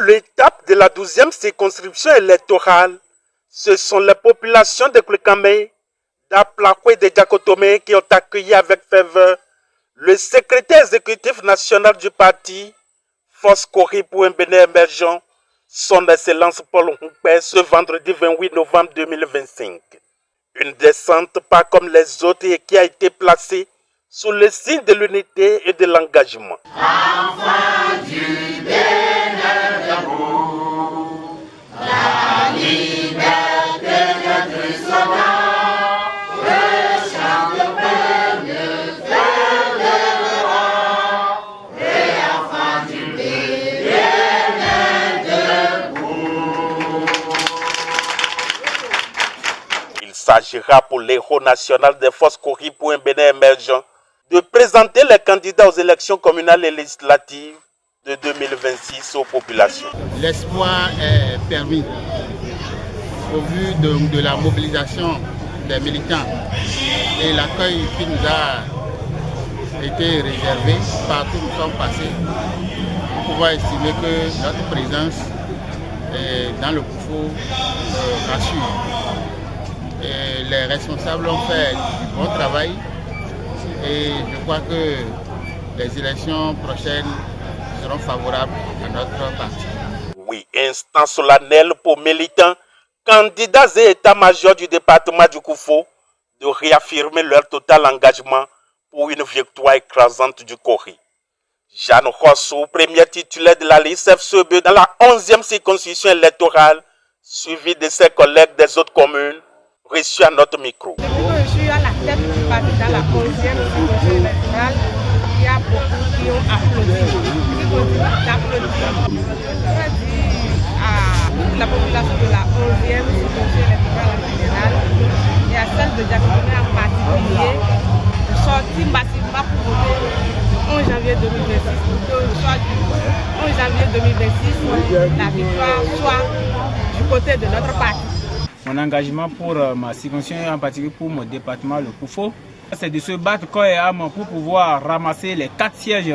l'étape de la 12e circonscription électorale, ce sont les populations de Klekame, d'Aplakwe et de Diakotome qui ont accueilli avec ferveur le secrétaire exécutif national du parti, Force Kori pour un Bénin émergent, son Excellence Paul Humpé, ce vendredi 28 novembre 2025. Une descente pas comme les autres et qui a été placée sous le signe de l'unité et de l'engagement. Enfant du Bénin debout, la liberté de savoir, le chant de peuple fêtera, et enfant du Bénin debout. Il s'agira pour l'héros national des forces Kori pour un Bénin émergent de présenter les candidats aux élections communales et législatives de 2026 aux populations. L'espoir est permis au vu de la mobilisation des militants et l'accueil qui nous a été réservé partout où nous sommes passés. Nous pouvons estimer que notre présence dans le Koufo rassure. Et les responsables ont fait du bon travail. Et je crois que les élections prochaines seront favorables à notre parti. Oui, instant solennel pour militants, candidats et états-majors du département du Koufo de réaffirmer leur total engagement pour une victoire écrasante du Kori. Jeanne Rossou, premier titulaire de la liste FCB dans la 11e circonscription électorale, suivi de ses collègues des autres communes, reçu à notre micro. Depuis que je suis à la tête du parti dans la 11e circonscription électorale, il y a beaucoup qui ont applaudi, qui continuent d'applaudir. Je voudrais dire à la population de la 11e circonscription électorale en général et à celle de Diakotome en particulier de sortir massivement pour voter le 11 janvier 2026. Pour que le soir du 11 janvier 2026, la victoire soit du côté de notre parti. Mon engagement pour ma circonscription, en particulier pour mon département, le Koufo, c'est de se battre corps et âme pour pouvoir ramasser les 4 sièges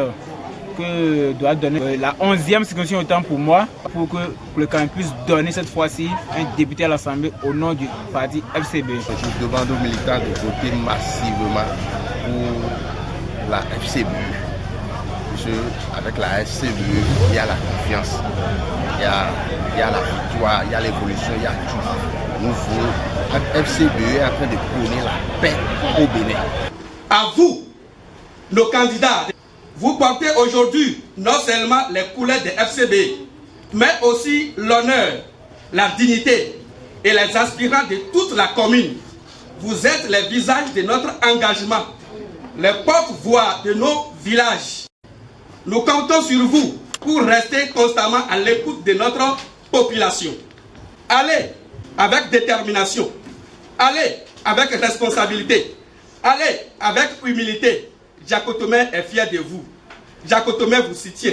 que doit donner la 11e circonscription autant pour moi, pour que le camp puisse donner cette fois-ci un député à l'Assemblée au nom du parti FCB. Je demande aux militants de voter massivement pour la FCB. Avec la FCB, il y a la confiance, il y a la victoire, il y a l'évolution, il y a tout. Nous voulons, la FCB est en train de prôner la paix au Bénin. À vous, nos candidats, vous portez aujourd'hui non seulement les couleurs de FCB, mais aussi l'honneur, la dignité et les aspirants de toute la commune. Vous êtes les visages de notre engagement, les porte-voix de nos villages. Nous comptons sur vous pour rester constamment à l'écoute de notre population. Allez avec détermination, allez avec responsabilité, allez avec humilité. Diakotome est fier de vous. Diakotome vous soutient.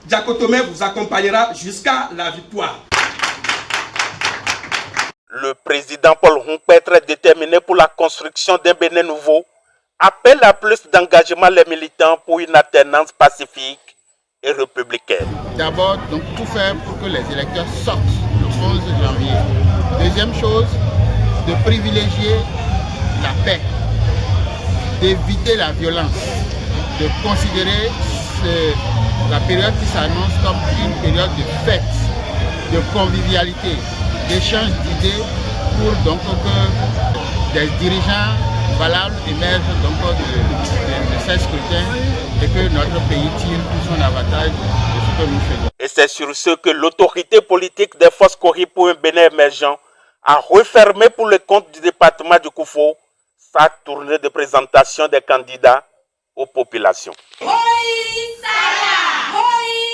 Diakotome vous accompagnera jusqu'à la victoire. Le président Paul Humpé, très déterminé pour la construction d'un Bénin nouveau, appelle à plus d'engagement les militants pour une alternance pacifique et républicaine. D'abord, donc, tout faire pour que les électeurs sortent le 11 janvier. Deuxième chose, de privilégier la paix, d'éviter la violence, de considérer la période qui s'annonce comme une période de fête, de convivialité, d'échange d'idées pour donc que des dirigeants valables émergent donc de ces scrutins et que notre pays tire tout son avantage de ce que nous faisons. Et c'est sur ce que l'autorité politique des forces Kori pour un Bénin émergent a refermé pour le compte du département du Koufo sa tournée de présentation des candidats aux populations. Hoi Saya! Hoi